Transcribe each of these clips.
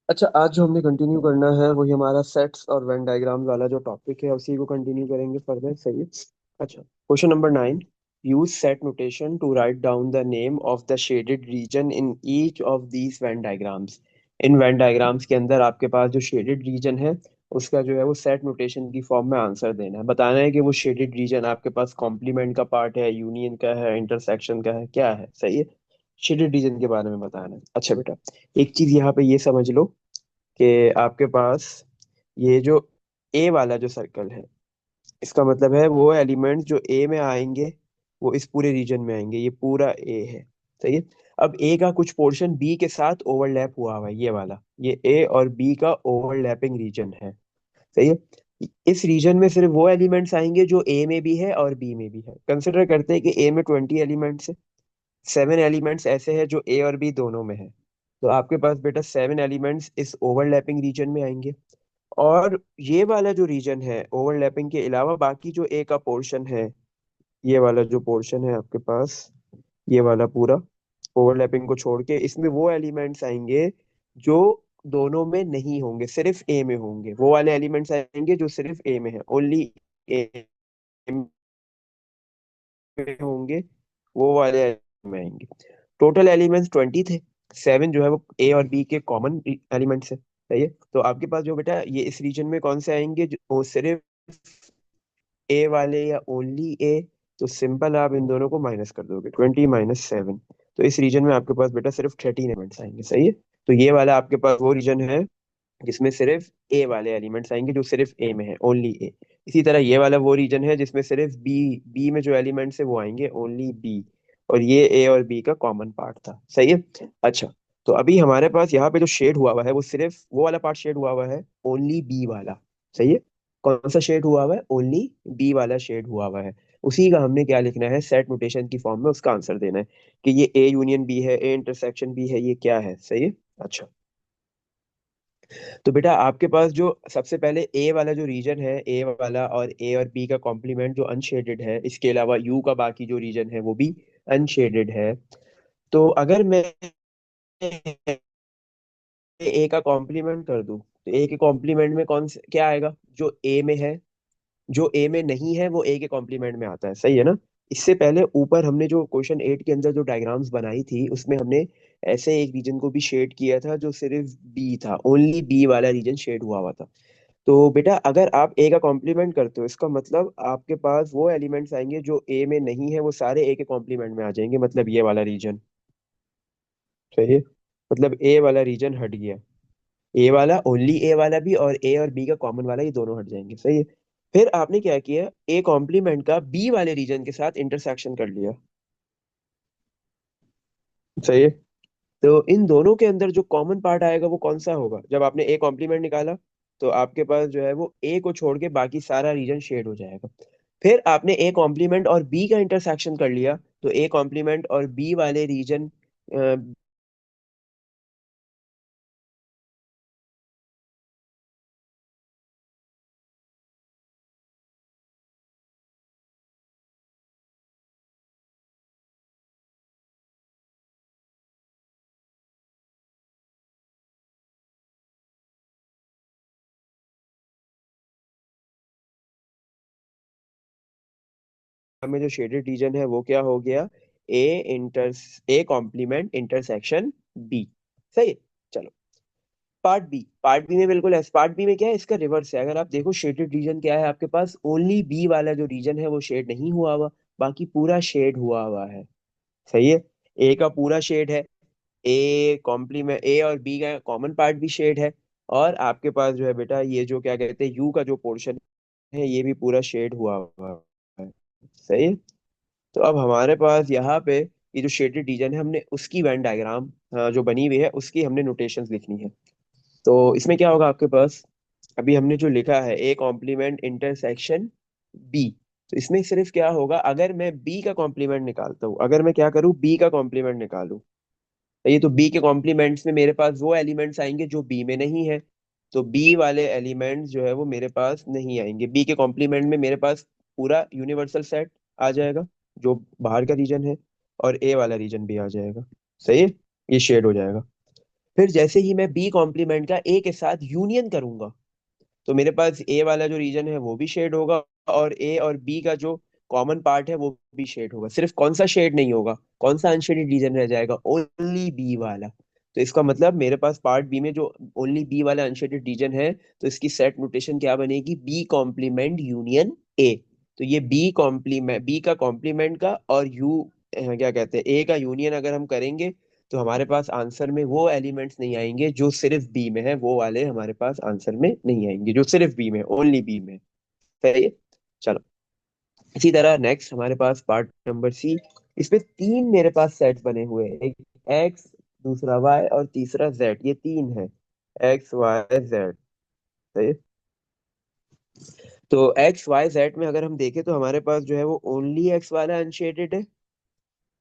अच्छा, आज जो हमने कंटिन्यू करना है वही हमारा सेट्स और वेन डायग्राम्स वाला जो टॉपिक है उसी को कंटिन्यू करेंगे फर्दर। सही है। अच्छा, question number 9। Use set notation to write down the name of the shaded region in each of these Venn diagrams. इन वेन डायग्राम्स के अंदर आपके पास जो शेडेड रीजन है उसका जो है वो सेट नोटेशन की फॉर्म में आंसर देना है। बताना है कि वो शेडेड रीजन आपके पास कॉम्प्लीमेंट का पार्ट है, यूनियन का है, इंटरसेक्शन का है, क्या है। सही है। शेडेड रीजन के बारे में बताना है। अच्छा बेटा, एक चीज यहाँ पे ये समझ लो कि आपके पास ये जो ए वाला जो सर्कल है, इसका मतलब है वो एलिमेंट्स जो ए में आएंगे वो इस पूरे रीजन में आएंगे। ये पूरा ए है। सही है। अब ए का कुछ पोर्शन बी के साथ ओवरलैप हुआ हुआ है, ये वाला, ये ए और बी का ओवरलैपिंग रीजन है। सही है। इस रीजन में सिर्फ वो एलिमेंट्स आएंगे जो ए में भी है और बी में भी है। कंसिडर करते हैं कि ए में 20 एलिमेंट्स है। 7 एलिमेंट्स ऐसे हैं जो ए और बी दोनों में है। तो आपके पास बेटा 7 एलिमेंट्स इस ओवरलैपिंग रीजन में आएंगे। और ये वाला जो रीजन है ओवरलैपिंग के अलावा बाकी जो ए का पोर्शन है, ये वाला जो पोर्शन है आपके पास, ये वाला पूरा ओवरलैपिंग को छोड़ के इसमें वो एलिमेंट्स आएंगे जो दोनों में नहीं होंगे, सिर्फ ए में होंगे। वो वाले एलिमेंट्स आएंगे जो सिर्फ ए में है, ओनली ए में होंगे। वो वाले में आएंगे। टोटल एलिमेंट्स 20 थे। 7 जो है वो ए और बी के कॉमन एलिमेंट्स है। सही है। तो आपके पास जो बेटा ये इस रीजन में कौन से आएंगे, जो वो सिर्फ ए वाले या ओनली ए। तो सिंपल आप इन दोनों को माइनस कर दोगे, 20 - 7। तो इस रीजन में आपके पास बेटा सिर्फ 13 एलिमेंट्स आएंगे। सही है। तो ये वाला आपके पास वो रीजन है जिसमें सिर्फ ए वाले एलिमेंट्स आएंगे, जो सिर्फ ए में है, ओनली ए। इसी तरह ये वाला वो रीजन है जिसमें सिर्फ बी, बी में जो एलिमेंट्स है वो आएंगे ओनली बी। और ये ए और बी का कॉमन पार्ट था। सही है। अच्छा, तो अभी हमारे पास यहाँ पे जो शेड हुआ हुआ है वो सिर्फ वो वाला पार्ट शेड हुआ हुआ है, ओनली बी वाला। सही है। कौन सा शेड हुआ हुआ है? ओनली बी वाला शेड हुआ हुआ है। उसी का हमने क्या लिखना है, सेट नोटेशन की फॉर्म में उसका आंसर देना है कि ये ए यूनियन बी है, ए इंटरसेक्शन बी है, ये क्या है। सही है। अच्छा, तो बेटा आपके पास जो सबसे पहले ए वाला जो रीजन है, ए वाला और ए और बी का कॉम्प्लीमेंट जो अनशेडेड है, इसके अलावा यू का बाकी जो रीजन है वो भी अनशेडेड है। तो अगर मैं ए का कॉम्प्लीमेंट कर दूं तो ए के कॉम्प्लीमेंट में कौन से क्या आएगा, जो ए में है। जो ए में नहीं है वो ए के कॉम्प्लीमेंट में आता है। सही है ना। इससे पहले ऊपर हमने जो क्वेश्चन 8 के अंदर जो डायग्राम्स बनाई थी उसमें हमने ऐसे एक रीजन को भी शेड किया था जो सिर्फ बी था, ओनली बी वाला रीजन शेड हुआ हुआ था। तो बेटा अगर आप ए का कॉम्प्लीमेंट करते हो इसका मतलब आपके पास वो एलिमेंट्स आएंगे जो ए में नहीं है, वो सारे ए के कॉम्प्लीमेंट में आ जाएंगे, मतलब ये वाला रीजन। सही है। मतलब ए वाला रीजन हट गया। ए वाला, ओनली ए वाला भी, और ए और बी का कॉमन वाला, ये दोनों हट जाएंगे। सही है। फिर आपने क्या किया, ए कॉम्प्लीमेंट का बी वाले रीजन के साथ इंटरसेक्शन कर लिया। सही है। तो इन दोनों के अंदर जो कॉमन पार्ट आएगा वो कौन सा होगा, जब आपने ए कॉम्प्लीमेंट निकाला तो आपके पास जो है वो ए को छोड़ के बाकी सारा रीजन शेड हो जाएगा। फिर आपने ए कॉम्प्लीमेंट और बी का इंटरसेक्शन कर लिया तो ए कॉम्प्लीमेंट और बी वाले रीजन में जो शेडेड रीजन है वो क्या हो गया, A inter A complement intersection B. सही है। चलो, पार्ट बी में बिल्कुल ऐसा, पार्ट बी में क्या है, इसका रिवर्स है। अगर आप देखो शेडेड रीजन क्या है आपके पास, ओनली बी वाला जो रीजन है वो शेड नहीं हुआ हुआ, बाकी पूरा शेड हुआ हुआ है। सही है। ए का पूरा शेड है। ए कॉम्प्लीमेंट, ए और बी का कॉमन पार्ट भी शेड है। और आपके पास जो है बेटा ये जो क्या कहते हैं यू का जो पोर्शन है ये भी पूरा शेड हुआ हुआ है। सही है। तो अब हमारे पास यहाँ पे ये जो शेडेड रीजन है, हमने उसकी वेन डायग्राम जो बनी हुई है उसकी हमने नोटेशंस लिखनी है। तो इसमें क्या होगा आपके पास, अभी हमने जो लिखा है ए कॉम्प्लीमेंट इंटरसेक्शन बी, तो इसमें सिर्फ क्या होगा, अगर मैं बी का कॉम्प्लीमेंट निकालता हूँ, अगर मैं क्या करूँ बी का कॉम्प्लीमेंट निकालूं, ये तो बी के कॉम्प्लीमेंट्स में मेरे पास वो एलिमेंट्स आएंगे जो बी में नहीं है। तो बी वाले एलिमेंट्स जो है वो मेरे पास नहीं आएंगे। बी के कॉम्प्लीमेंट में मेरे पास पूरा यूनिवर्सल सेट आ जाएगा जो बाहर का रीजन है, और ए वाला रीजन भी आ जाएगा। सही है। ये शेड हो जाएगा। फिर जैसे ही मैं बी कॉम्प्लीमेंट का ए के साथ यूनियन करूंगा, तो मेरे पास ए वाला जो रीजन है वो भी शेड होगा, और ए और बी का जो कॉमन पार्ट है वो भी शेड होगा। सिर्फ कौन सा शेड नहीं होगा, कौन सा अनशेडेड रीजन रह जाएगा, ओनली बी वाला। तो इसका मतलब मेरे पास पार्ट बी में जो ओनली बी वाला अनशेडेड रीजन है, तो इसकी सेट नोटेशन क्या बनेगी, बी कॉम्प्लीमेंट यूनियन ए। तो ये बी का कॉम्प्लीमेंट का और क्या कहते हैं, ए का यूनियन अगर हम करेंगे, तो हमारे पास आंसर में वो एलिमेंट्स नहीं आएंगे जो सिर्फ बी में है, वो वाले हमारे पास आंसर में नहीं आएंगे जो सिर्फ बी में, ओनली बी में। सही है। चलो, इसी तरह नेक्स्ट हमारे पास पार्ट नंबर सी। इसमें तीन मेरे पास सेट्स बने हुए हैं, एक एक्स, दूसरा वाई और तीसरा जेड, ये तीन है, एक्स वाई जेड। सही है। तो एक्स वाई जेड में अगर हम देखें तो हमारे पास जो है वो ओनली एक्स वाला अनशेडेड है।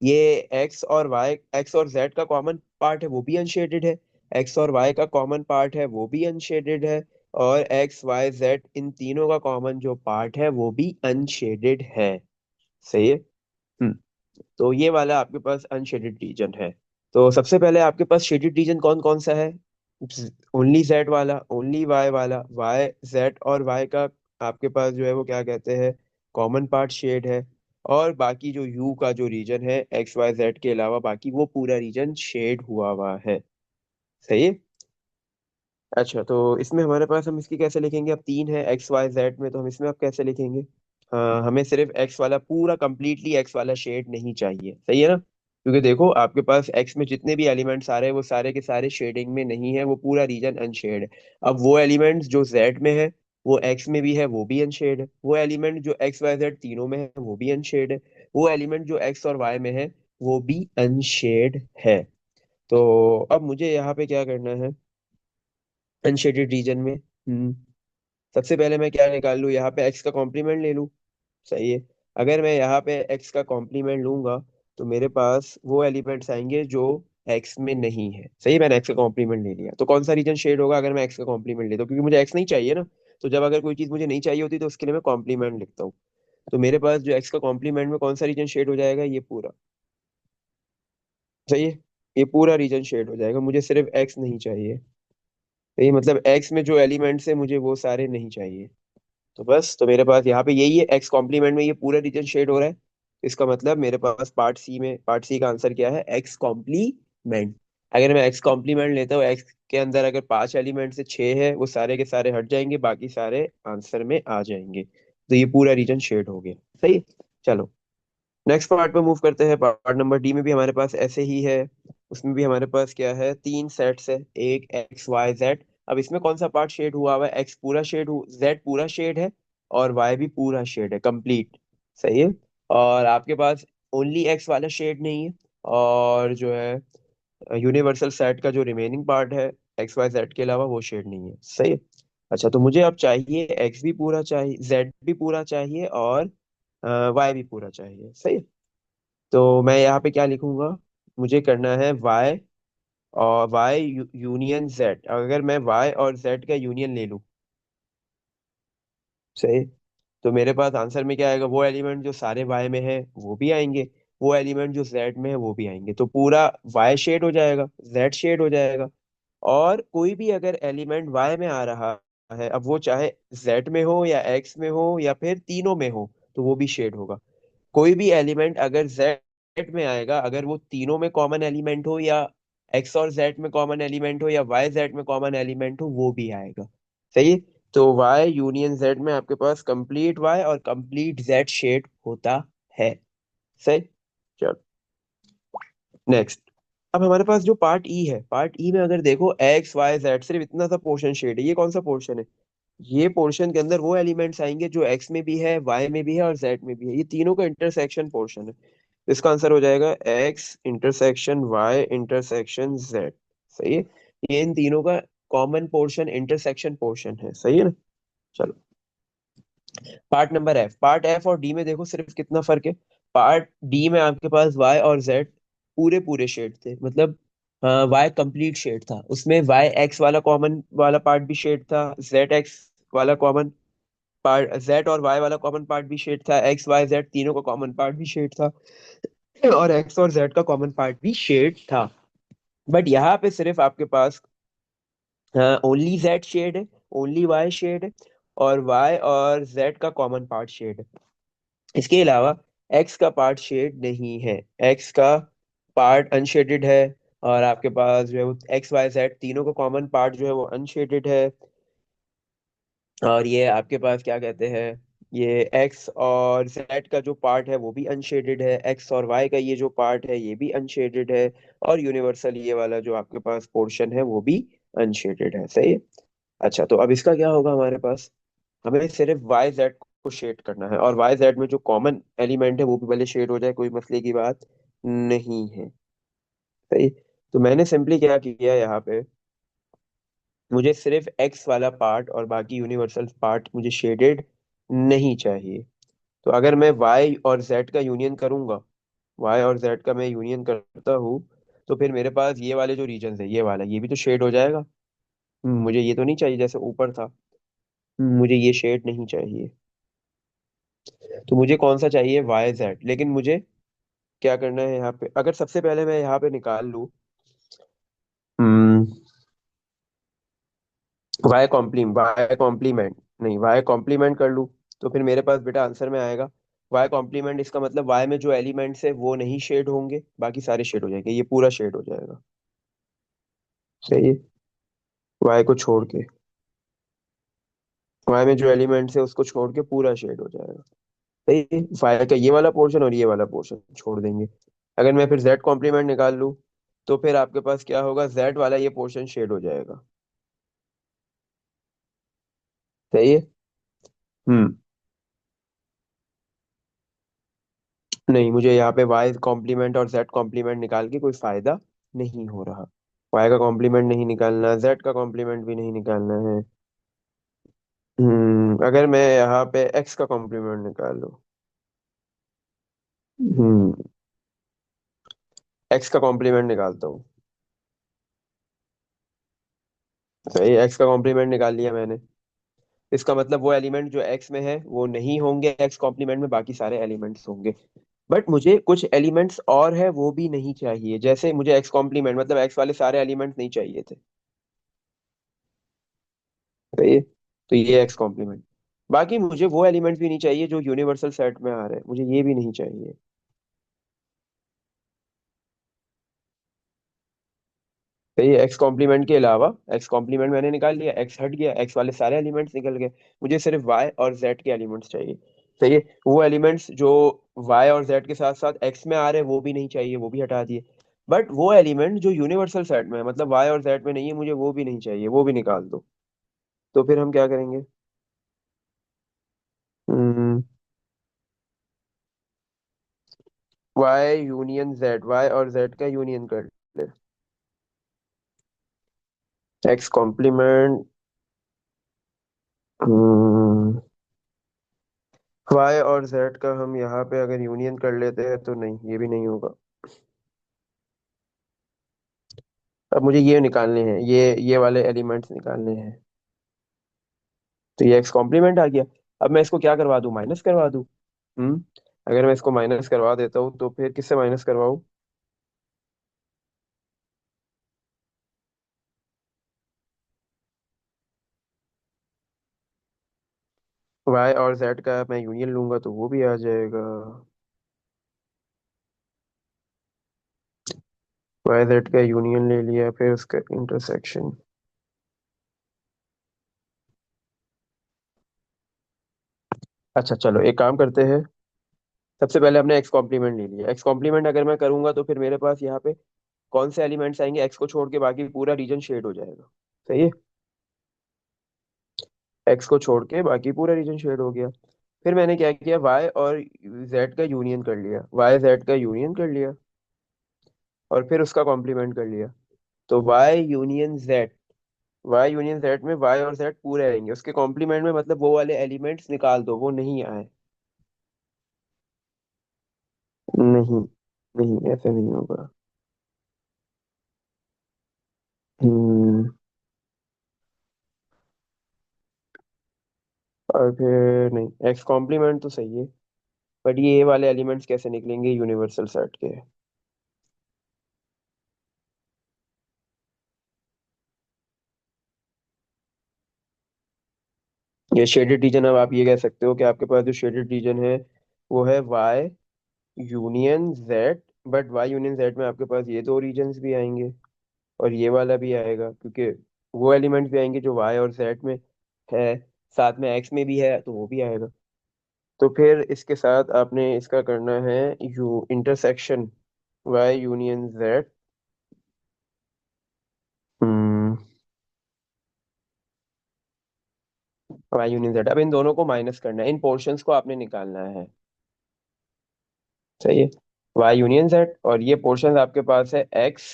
ये एक्स और जेड का कॉमन पार्ट है वो भी अनशेडेड है। एक्स और वाई का कॉमन पार्ट है वो भी अनशेडेड है। और एक्स वाई जेड इन तीनों का कॉमन जो पार्ट है वो भी अनशेडेड है। सही है। हम्म। तो ये वाला आपके पास अनशेडेड रीजन है। तो सबसे पहले आपके पास शेडेड रीजन कौन कौन सा है, ओनली जेड वाला, ओनली वाई वाला, वाई जेड और वाई का आपके पास जो है वो क्या कहते हैं, कॉमन पार्ट शेड है। और बाकी जो यू का जो रीजन है एक्स वाई जेड के अलावा बाकी वो पूरा रीजन शेड हुआ हुआ है। सही है। अच्छा, तो इसमें हमारे पास हम इसकी कैसे लिखेंगे, अब तीन है एक्स वाई जेड में, तो हम इसमें अब कैसे लिखेंगे। हाँ, हमें सिर्फ एक्स वाला पूरा कंप्लीटली एक्स वाला शेड नहीं चाहिए, सही है ना, क्योंकि देखो आपके पास एक्स में जितने भी एलिमेंट्स आ रहे हैं वो सारे के सारे शेडिंग में नहीं है, वो पूरा रीजन अनशेड है। अब वो एलिमेंट्स जो जेड में है वो एक्स में भी है, वो भी अनशेड है। वो एलिमेंट जो एक्स वाई जेड तीनों में है वो भी अनशेड है। वो एलिमेंट जो एक्स और वाई में है वो भी अनशेड है। तो अब मुझे यहाँ पे क्या करना है, अनशेडेड रीजन में सबसे पहले मैं क्या निकाल लूँ, यहाँ पे एक्स का कॉम्प्लीमेंट ले लूँ। सही है। अगर मैं यहाँ पे एक्स का कॉम्प्लीमेंट लूंगा, तो मेरे पास वो एलिमेंट्स आएंगे जो एक्स में नहीं है। सही, मैंने एक्स का कॉम्प्लीमेंट ले लिया, तो कौन सा रीजन शेड होगा अगर मैं एक्स का कॉम्प्लीमेंट लेता हूँ, क्योंकि मुझे एक्स नहीं चाहिए ना। तो जब अगर कोई चीज मुझे नहीं चाहिए होती तो उसके लिए मैं कॉम्प्लीमेंट लिखता हूँ। तो मेरे पास जो एक्स का कॉम्प्लीमेंट में कौन सा रीजन शेड हो जाएगा, ये पूरा। सही है। ये पूरा रीजन शेड हो जाएगा, मुझे सिर्फ एक्स नहीं चाहिए। सही, मतलब एक्स में जो एलिमेंट्स है मुझे वो सारे नहीं चाहिए। तो बस, तो मेरे पास यहाँ पे यही है, एक्स कॉम्प्लीमेंट में ये पूरा रीजन शेड हो रहा है। इसका मतलब मेरे पास पार्ट सी का आंसर क्या है, एक्स कॉम्प्लीमेंट। अगर मैं एक्स कॉम्प्लीमेंट लेता हूँ, एक्स के अंदर अगर पांच एलिमेंट से छह है, वो सारे के सारे हट जाएंगे, बाकी सारे आंसर में आ जाएंगे। तो ये पूरा रीजन शेड हो गया। सही है? चलो, नेक्स्ट पार्ट पे मूव करते हैं। पार्ट नंबर डी में भी हमारे पास ऐसे ही है। उसमें भी हमारे पास क्या है, तीन सेट्स है, एक एक्स वाई जेड। अब इसमें कौन सा पार्ट शेड हुआ हुआ है, एक्स पूरा शेड, जेड पूरा शेड है, और वाई भी पूरा शेड है, कंप्लीट। सही है। और आपके पास ओनली एक्स वाला शेड नहीं है, और जो है यूनिवर्सल सेट का जो रिमेनिंग पार्ट है एक्स वाई जेड के अलावा वो शेड नहीं है। सही है। अच्छा, तो मुझे अब चाहिए एक्स भी पूरा चाहिए, जेड भी पूरा चाहिए, और वाई भी पूरा चाहिए। सही है। तो मैं यहाँ पे क्या लिखूंगा, मुझे करना है वाई और वाई यूनियन जेड। अगर मैं वाई और जेड का यूनियन ले लूँ, सही, तो मेरे पास आंसर में क्या आएगा, वो एलिमेंट जो सारे वाई में है वो भी आएंगे, वो एलिमेंट जो जेड में है वो भी आएंगे, तो पूरा वाई शेड हो जाएगा, जेड शेड हो जाएगा। और कोई भी अगर एलिमेंट वाई में आ रहा है, अब वो चाहे जेड में हो या एक्स में हो या फिर तीनों में हो, तो वो भी शेड होगा। कोई भी एलिमेंट अगर जेड में आएगा, अगर वो तीनों में कॉमन एलिमेंट हो, या एक्स और जेड में कॉमन एलिमेंट हो, या वाई जेड में कॉमन एलिमेंट हो, वो भी आएगा। सही है? तो वाई यूनियन जेड में आपके पास कंप्लीट वाई और कंप्लीट जेड शेड होता है। सही। चलो, नेक्स्ट। अब हमारे पास जो पार्ट ई है, पार्ट ई में अगर देखो एक्स वाई जेड सिर्फ इतना सा पोर्शन शेड है, ये कौन सा पोर्शन है, ये पोर्शन के अंदर वो एलिमेंट्स आएंगे जो एक्स में भी है, वाई में भी है और जेड में भी है, ये तीनों का इंटरसेक्शन पोर्शन है। तो इसका आंसर हो जाएगा X intersection Y intersection Z. सही है। ये इन तीनों का कॉमन पोर्शन इंटरसेक्शन पोर्शन है। सही है ना। चलो, part number F. Part F और डी में देखो सिर्फ कितना फर्क है। पार्ट डी में आपके पास वाई और जेड पूरे पूरे शेड थे, मतलब वाई कंप्लीट शेड था, उसमें वाई एक्स वाला कॉमन वाला पार्ट भी शेड था, जेड एक्स वाला कॉमन पार्ट, जेड और वाई वाला कॉमन पार्ट भी शेड था, एक्स वाई जेड तीनों का कॉमन पार्ट भी शेड था, और एक्स और जेड का कॉमन पार्ट भी शेड था। बट यहाँ पे सिर्फ आपके पास ओनली जेड शेड है, ओनली वाई शेड है, और वाई और जेड का कॉमन पार्ट शेड है। इसके अलावा एक्स का पार्ट शेड नहीं है, एक्स का पार्ट अनशेडेड है। और आपके पास जो है वो एक्स वाई जेड तीनों का कॉमन पार्ट जो है वो अनशेडेड है। और ये आपके पास क्या कहते हैं, ये एक्स और जेड का जो पार्ट है वो भी अनशेडेड है, एक्स और वाई का ये जो पार्ट है ये भी अनशेडेड है। और यूनिवर्सल ये वाला जो आपके पास पोर्शन है वो भी अनशेडेड है, सही है। अच्छा, तो अब इसका क्या होगा हमारे पास, हमें सिर्फ वाई जेड को शेड करना है, और वाई जेड में जो कॉमन एलिमेंट है वो भी भले शेड हो जाए, कोई मसले की बात नहीं है, सही। तो मैंने सिंपली क्या किया यहाँ पे, मुझे सिर्फ एक्स वाला पार्ट और बाकी यूनिवर्सल पार्ट मुझे शेडेड नहीं चाहिए। तो अगर मैं वाई और जेड का यूनियन करूंगा, वाई और जेड का मैं यूनियन करता हूँ, तो फिर मेरे पास ये वाले जो रीजन है, ये वाला ये भी तो शेड हो जाएगा। मुझे ये तो नहीं चाहिए जैसे ऊपर था। मुझे ये शेड नहीं चाहिए। तो मुझे कौन सा चाहिए, वाई जेड। लेकिन मुझे क्या करना है यहाँ पे, अगर सबसे पहले मैं यहाँ पे निकाल लूँ वाई कॉम्प्लीमेंट, नहीं वाई कॉम्प्लीमेंट कर लूँ, तो फिर मेरे पास बेटा आंसर में आएगा वाई कॉम्प्लीमेंट। इसका मतलब वाई में जो एलिमेंट्स है वो नहीं शेड होंगे, बाकी सारे शेड हो जाएंगे, ये पूरा शेड हो जाएगा, सही है। वाई को छोड़ के, वाई में जो एलिमेंट्स है उसको छोड़ के पूरा शेड हो जाएगा, सही है। वाई का ये वाला पोर्शन और ये वाला पोर्शन छोड़ देंगे। अगर मैं फिर जेड कॉम्प्लीमेंट निकाल लूँ, तो फिर आपके पास क्या होगा, जेड वाला ये पोर्शन शेड हो जाएगा, सही है। हम्म। नहीं, मुझे यहाँ पे वाई कॉम्प्लीमेंट और जेड कॉम्प्लीमेंट निकाल के कोई फायदा नहीं हो रहा। वाई का कॉम्प्लीमेंट नहीं निकालना, जेड का कॉम्प्लीमेंट भी नहीं निकालना है। अगर मैं यहाँ पे एक्स का कॉम्प्लीमेंट निकाल लूँ, हम्म एक्स का कॉम्प्लीमेंट निकालता हूँ, सही, एक्स का कॉम्प्लीमेंट निकाल लिया मैंने। इसका मतलब वो एलिमेंट जो एक्स में है वो नहीं होंगे एक्स कॉम्प्लीमेंट में, बाकी सारे एलिमेंट्स होंगे। बट मुझे कुछ एलिमेंट्स और है वो भी नहीं चाहिए, जैसे मुझे एक्स कॉम्प्लीमेंट मतलब एक्स वाले सारे एलिमेंट्स नहीं चाहिए थे, तो ये एक्स कॉम्प्लीमेंट। बाकी मुझे वो एलिमेंट्स भी नहीं चाहिए जो यूनिवर्सल सेट में आ रहे हैं, मुझे ये भी नहीं चाहिए। तो ये एक्स कॉम्प्लीमेंट के अलावा, एक्स कॉम्प्लीमेंट मैंने निकाल लिया, एक्स हट गया, एक्स वाले सारे एलिमेंट्स निकल गए। मुझे सिर्फ वाई और जेड के एलिमेंट्स चाहिए, तो ये वो एलिमेंट्स जो वाई और जेड के साथ साथ एक्स में आ रहे हैं वो भी नहीं चाहिए, वो भी हटा दिए। बट वो एलिमेंट जो यूनिवर्सल सेट में है, मतलब वाई और जेड में नहीं है, मुझे वो भी नहीं चाहिए, वो भी निकाल दो। तो फिर हम क्या करेंगे, वाई यूनियन जेड, वाई और जेड का यूनियन कर ले, एक्स कॉम्प्लीमेंट, वाई और जेड का हम यहाँ पे अगर यूनियन कर लेते हैं तो नहीं, ये भी नहीं होगा। अब मुझे ये निकालने हैं, ये वाले एलिमेंट्स निकालने हैं। तो ये एक्स कॉम्प्लीमेंट आ गया। अब मैं इसको क्या करवा दूं, माइनस करवा दूं। हम्म अगर मैं इसको माइनस करवा देता हूँ तो फिर किससे माइनस करवाऊँ, वाई और जेड का मैं यूनियन लूंगा तो वो भी आ जाएगा, वाई जेड का यूनियन ले लिया फिर उसका इंटरसेक्शन। अच्छा चलो एक काम करते हैं, सबसे पहले हमने एक्स कॉम्प्लीमेंट ले लिया, एक्स कॉम्प्लीमेंट अगर मैं करूंगा तो फिर मेरे पास यहाँ पे कौन से एलिमेंट्स आएंगे, एक्स को छोड़ के बाकी पूरा रीजन शेड हो जाएगा, सही है। एक्स को छोड़ के बाकी पूरा रीजन शेड हो गया। फिर मैंने क्या किया, वाई और जेड का यूनियन कर लिया, वाई जेड का यूनियन कर लिया, और फिर उसका कॉम्प्लीमेंट कर लिया। तो Y union Z, Y union Z में वाई और जेड पूरे आएंगे, उसके कॉम्प्लीमेंट में मतलब वो वाले एलिमेंट्स निकाल दो, वो नहीं आए। नहीं, नहीं ऐसे नहीं होगा। हम्म और फिर नहीं, एक्स कॉम्प्लीमेंट तो सही है, बट ये वाले एलिमेंट्स कैसे निकलेंगे यूनिवर्सल सेट के। ये शेडेड रीजन, अब आप ये कह सकते हो कि आपके पास जो शेडेड रीजन है वो है Y union Z. But Y union Z में आपके पास ये दो रीजन्स भी आएंगे और ये वाला भी आएगा, क्योंकि वो एलिमेंट्स भी आएंगे जो वाई और जेड में है, साथ में एक्स में भी है तो वो भी आएगा। तो फिर इसके साथ आपने इसका करना है U intersection Y union Z. Hmm Y union Z, अब इन दोनों को माइनस करना है, इन पोर्शंस को आपने निकालना है। सही है। वाई यूनियन जेड और ये पोर्शन आपके पास है x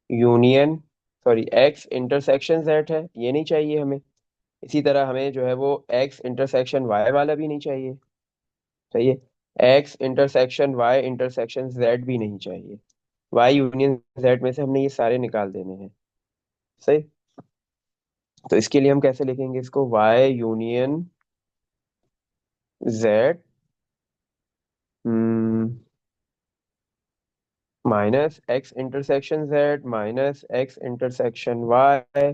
union, sorry x intersection Z है, ये नहीं चाहिए हमें। इसी तरह हमें जो है वो एक्स इंटरसेक्शन वाई वाला भी नहीं चाहिए। सही है। X intersection Y intersection Z भी नहीं चाहिए। वाई यूनियन जेड में से हमने ये सारे निकाल देने हैं। सही। तो इसके लिए हम कैसे लिखेंगे इसको, Y union Z minus X intersection Z minus X intersection Y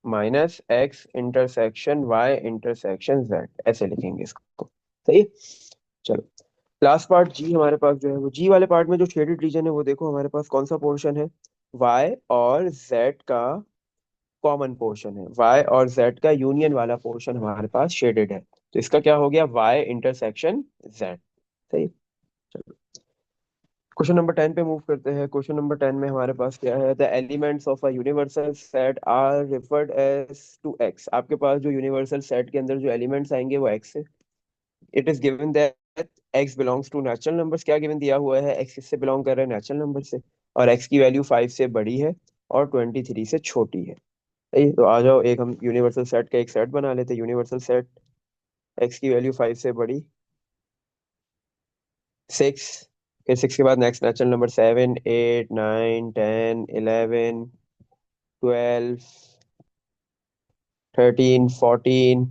minus X intersection Y intersection Z, ऐसे लिखेंगे इसको। सही है। चलो, लास्ट पार्ट जी हमारे पास जो है वो जी वाले पार्ट में जो शेडेड रीजन है वो देखो हमारे पास कौन सा पोर्शन है, वाई और जेड का कॉमन पोर्शन है, वाई और जेड का यूनियन वाला पोर्शन हमारे पास शेडेड है। तो इसका क्या हो गया, वाई इंटरसेक्शन जेड। सही। चलो, क्वेश्चन नंबर 10 पे मूव करते हैं। क्वेश्चन नंबर 10 में हमारे पास क्या है, the elements of a universal set are referred as to X. आपके पास जो यूनिवर्सल सेट के अंदर जो एलिमेंट्स आएंगे वो एक्स है। It is given that X belongs to natural numbers, क्या गिवन दिया हुआ है, एक्स किससे बिलोंग कर रहा है, नेचुरल नंबर से, और एक्स की वैल्यू 5 से बड़ी है और 23 से छोटी है। सही, तो आ जाओ एक हम यूनिवर्सल सेट का एक सेट बना लेते हैं। यूनिवर्सल सेट, एक्स की वैल्यू 5 से बड़ी, 6, फिर 6 के बाद नेक्स्ट नेचुरल नंबर 7 8 9 10 11 12 13 14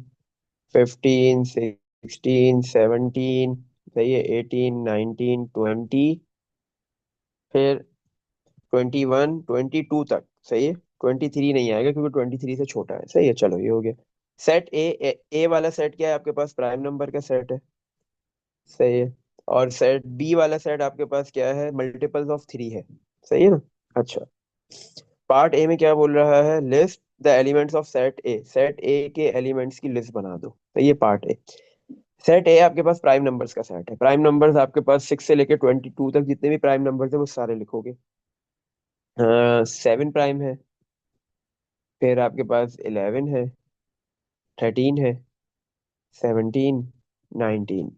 15 16 17, सही है, 18 19 20, फिर 21 22 तक। सही है। 23 नहीं आएगा क्योंकि 23 से छोटा है। सही है, चलो ये हो गया। सेट ए वाला सेट क्या है आपके पास, प्राइम नंबर का सेट है। सही है। और सेट बी वाला सेट आपके पास क्या है, मल्टीपल्स ऑफ 3 है। सही है ना। अच्छा, पार्ट ए में क्या बोल रहा है, list the elements of set A, set ए के एलिमेंट्स की लिस्ट बना दो। तो ये पार्ट ए। सेट ए आपके पास प्राइम नंबर्स का सेट है। प्राइम नंबर्स आपके पास 6 से लेके 22 तक जितने भी प्राइम नंबर्स है वो सारे लिखोगे। 7 प्राइम है, फिर आपके पास 11 है, 13 है, 17, 19।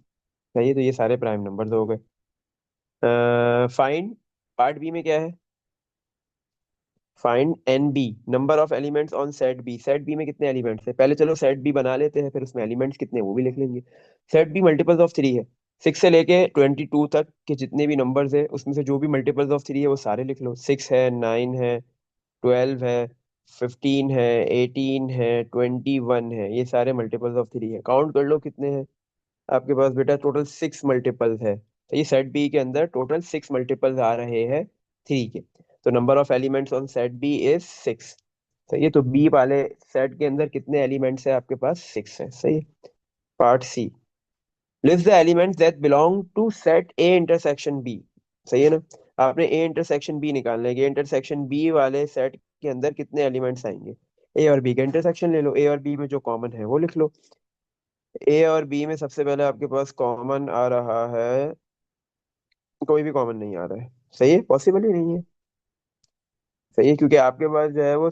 सही है, तो ये सारे प्राइम नंबर्स हो गए। फाइंड, पार्ट बी में क्या है, find N B, number of elements on set B. Set B में कितने एलिमेंट्स है, पहले चलो सेट बी बना लेते हैं, फिर उसमें एलिमेंट्स कितने हैं वो भी लिख लेंगे। सेट बी मल्टीपल्स ऑफ 3 है। 6 से लेके 22 तक के जितने भी नंबर्स है उसमें से जो भी मल्टीपल्स ऑफ 3 है वो सारे लिख लो। 6 है, 9 है, 12 है, 15 है, 18 है, 21 है, ये सारे मल्टीपल्स ऑफ 3 है। काउंट कर लो कितने हैं आपके पास बेटा, टोटल 6 मल्टीपल्स है। तो ये सेट बी के अंदर टोटल 6 मल्टीपल्स आ रहे हैं 3 के। तो number of elements on set B is 6। सही है, तो बी वाले सेट के अंदर कितने एलिमेंट्स है आपके पास, 6 है। सही है। Part C, list the elements that belong to set A intersection B. सही है ना। आपने ए इंटरसेक्शन बी निकालना है, ए इंटरसेक्शन बी वाले सेट के अंदर कितने एलिमेंट्स आएंगे। ए और बी का इंटरसेक्शन ले लो, ए और बी में जो कॉमन है वो लिख लो। ए और बी में सबसे पहले आपके पास कॉमन आ रहा है, कोई भी कॉमन नहीं आ रहा है। सही है, पॉसिबल ही नहीं है। सही है, क्योंकि आपके पास जो है वो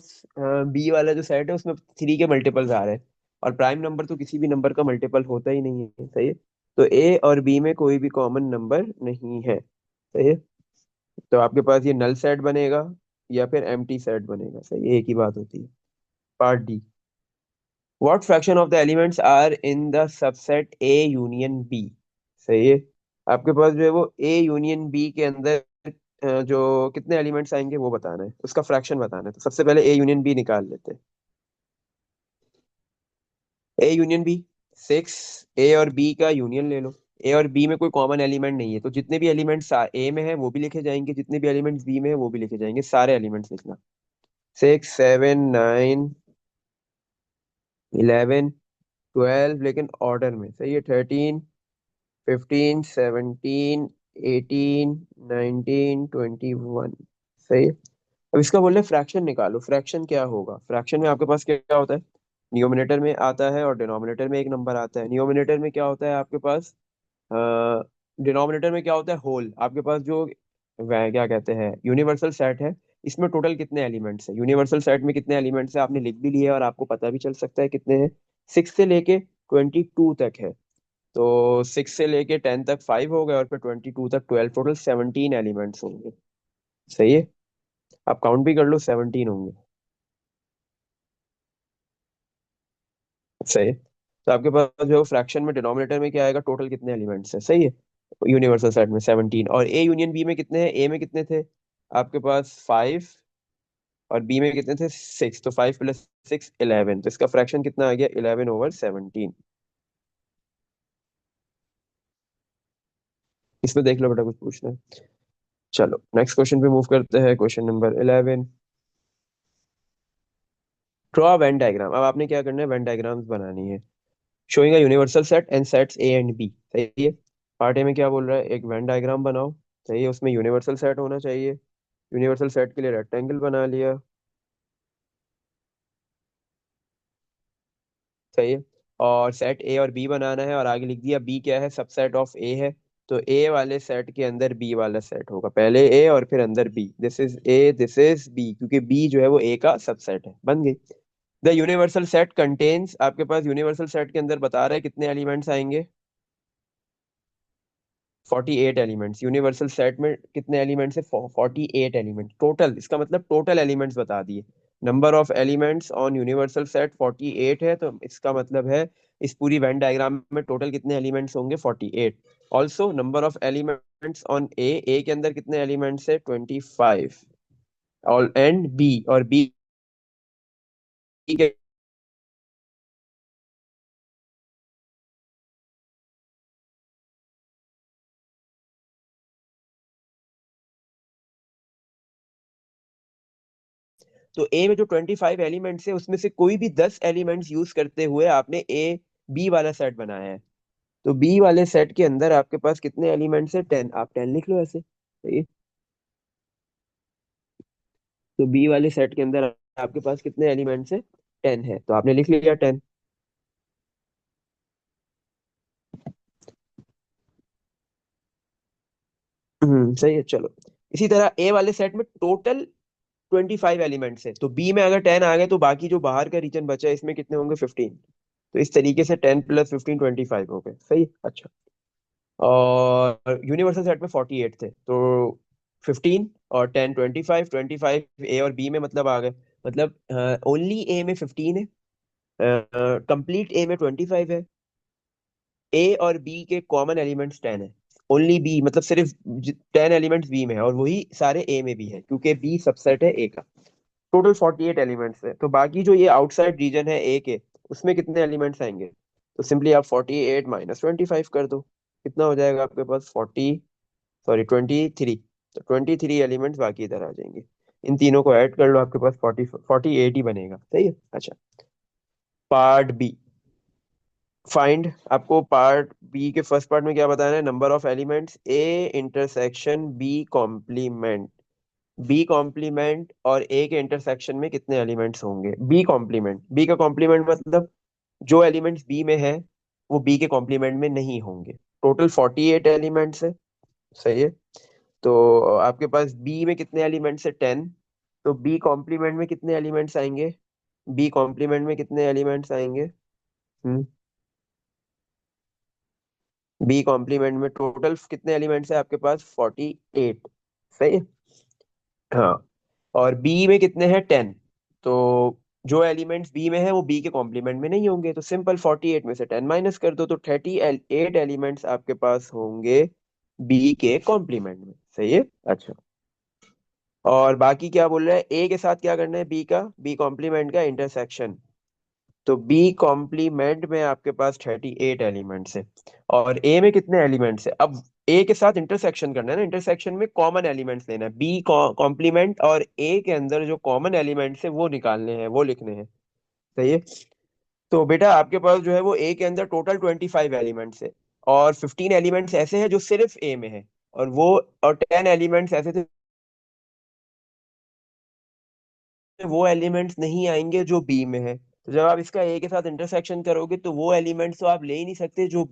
बी वाला जो सेट है उसमें 3 के मल्टीपल्स आ रहे हैं, और प्राइम नंबर तो किसी भी नंबर का मल्टीपल होता ही नहीं है। सही है, तो ए और बी में कोई भी कॉमन नंबर नहीं है। सही है, तो आपके पास ये नल सेट बनेगा या फिर एम्प्टी सेट बनेगा। सही है, एक ही बात होती है। Part D, what fraction of the elements are in the subset A union B. सही है, आपके पास जो है वो ए यूनियन बी के अंदर जो कितने एलिमेंट्स आएंगे वो बताना है, उसका फ्रैक्शन बताना है। तो सबसे पहले ए यूनियन बी निकाल लेते हैं। ए यूनियन बी, 6, ए और बी का यूनियन ले लो। ए और बी में कोई कॉमन एलिमेंट नहीं है, तो जितने भी एलिमेंट्स ए में है वो भी लिखे जाएंगे, जितने भी एलिमेंट्स बी में है वो भी लिखे जाएंगे, सारे एलिमेंट्स लिखना। 6 7 9 11 12 लेकिन ऑर्डर में, सही है। 13, 15, 17, 18, 19, 21, सही है। अब इसका बोल रहे फ्रैक्शन निकालो। फ्रैक्शन क्या होगा? फ्रैक्शन में आपके पास क्या क्या होता है? न्यूमरेटर में आता है और डिनोमिनेटर में एक नंबर आता है। न्यूमरेटर में क्या होता है आपके पास? डिनोमिनेटर में क्या होता है? होल। आपके पास जो वह क्या कहते हैं यूनिवर्सल सेट है, इसमें टोटल कितने एलिमेंट्स है? यूनिवर्सल सेट में कितने एलिमेंट्स है आपने लिख भी लिया है, और आपको पता भी चल सकता है कितने हैं। 6 से लेके 22 तक है। तो 6 से लेके 10 तक 5 हो गए, और फिर 22 तक 12, टोटल 17 एलिमेंट्स होंगे। सही है। आप काउंट भी कर लो, 17 होंगे। सही है। तो आपके पास जो फ्रैक्शन में डिनोमिनेटर में क्या आएगा? टोटल कितने एलिमेंट्स है? सही है। यूनिवर्सल सेट में 17, और ए यूनियन बी में कितने हैं? ए में कितने थे आपके पास? 5, और बी में कितने थे? 6। तो 5 + 6 11, तो इसका फ्रैक्शन कितना आ गया? 11/17। इसमें देख लो बेटा, कुछ पूछना है? चलो नेक्स्ट क्वेश्चन पे मूव करते हैं। Question number 11। Draw Venn diagram. अब आपने क्या करना है? वेन डायग्राम्स बनानी है showing a universal set and sets A and B. सही है। पार्ट ए में क्या बोल रहा है? एक वेन डायग्राम बनाओ। सही है। उसमें यूनिवर्सल सेट होना चाहिए। यूनिवर्सल सेट के लिए रेक्टेंगल बना लिया। सही है। और सेट ए और बी बनाना है, और आगे लिख दिया बी क्या है? सबसेट ऑफ ए है। तो ए वाले सेट के अंदर बी वाला सेट होगा। पहले ए और फिर अंदर B. This is A, this is B, क्योंकि बी जो है वो ए का सबसेट है। बन गई। The universal set contains. आपके पास यूनिवर्सल सेट के अंदर बता रहा है कितने एलिमेंट्स आएंगे? 48 एलिमेंट्स। यूनिवर्सल सेट में कितने एलिमेंट्स है? 48 एलिमेंट टोटल। इसका मतलब टोटल एलिमेंट्स बता दिए। Number of elements on universal set 48 है, तो इसका मतलब है इस पूरी वेन डायग्राम में टोटल कितने एलिमेंट्स होंगे? 48। Also number of elements on A, A के अंदर कितने एलिमेंट्स है? 25। और एंड बी, और बी के, तो ए में जो 25 एलिमेंट्स है उसमें से कोई भी 10 एलिमेंट्स यूज करते हुए आपने ए बी वाला सेट बनाया है। तो बी वाले सेट के अंदर आपके पास कितने एलिमेंट्स है? 10। आप 10 लिख लो ऐसे। सही है। तो बी वाले सेट के अंदर आपके पास कितने एलिमेंट्स है? 10 है, तो आपने लिख लिया 10। सही है। चलो, इसी तरह ए वाले सेट में टोटल 25 एलिमेंट्स है, तो बी में अगर 10 आ गए तो बाकी जो बाहर का रीजन बचा है इसमें कितने होंगे? 15। तो इस तरीके से 10 + 15 25 हो गए। सही है। अच्छा। और यूनिवर्सल सेट में 48 थे, तो 15 और 10 25, 25 ए और बी में मतलब आ गए। मतलब ओनली ए में 15 है, कंप्लीट ए में 25 है। ए और बी के कॉमन एलिमेंट्स 10 है। ओनली बी मतलब सिर्फ 10 एलिमेंट्स बी में है, और वही सारे ए में भी है, क्योंकि बी सबसेट है ए का। टोटल 48 एलिमेंट्स है। तो बाकी जो ये आउटसाइड रीजन है ए के, उसमें कितने एलिमेंट्स आएंगे? तो सिंपली आप 48 - 25 कर दो। कितना हो जाएगा आपके पास? 23। तो 23 एलिमेंट्स बाकी इधर आ जाएंगे। इन तीनों को ऐड कर लो, आपके पास 48 ही बनेगा। सही है। अच्छा। Part B. फाइंड। आपको पार्ट बी के फर्स्ट पार्ट में क्या बताना है? Number of elements A intersection B complement. B complement और ए के इंटरसेक्शन में कितने एलिमेंट्स होंगे? B complement. बी का कॉम्प्लीमेंट मतलब जो एलिमेंट्स बी में है वो बी के कॉम्प्लीमेंट में नहीं होंगे। टोटल 48 एलिमेंट्स है। सही है। तो आपके पास बी में कितने एलिमेंट्स है? 10। तो बी कॉम्प्लीमेंट में कितने एलिमेंट्स आएंगे? बी कॉम्प्लीमेंट में कितने एलिमेंट्स आएंगे? हम्म बी कॉम्प्लीमेंट में टोटल कितने एलिमेंट्स है आपके पास? 48। सही है। हाँ। और बी में कितने हैं? 10। तो जो एलिमेंट्स बी में है वो बी के कॉम्प्लीमेंट में नहीं होंगे, तो सिंपल 48 में से 10 माइनस कर दो, तो 38 एलिमेंट्स आपके पास होंगे बी के कॉम्प्लीमेंट में। सही है। अच्छा। और बाकी क्या बोल रहा है? ए के साथ क्या करना है? बी का, बी कॉम्प्लीमेंट का इंटरसेक्शन। तो बी कॉम्प्लीमेंट में आपके पास 38 एलिमेंट्स है। और ए में कितने एलिमेंट्स है? अब ए के साथ इंटरसेक्शन करना है ना, इंटरसेक्शन में कॉमन एलिमेंट्स लेना है। बी कॉम्प्लीमेंट और ए के अंदर जो कॉमन एलिमेंट्स है वो निकालने हैं, वो लिखने हैं। सही है। तो बेटा आपके पास जो है वो ए के अंदर टोटल 25 एलिमेंट्स है, और 15 एलिमेंट्स ऐसे हैं जो सिर्फ ए में है, और वो और 10 एलिमेंट्स ऐसे थे, वो एलिमेंट्स नहीं आएंगे जो बी में है। तो जब आप इसका ए के साथ इंटरसेक्शन करोगे तो वो एलिमेंट्स तो आप ले ही नहीं सकते जो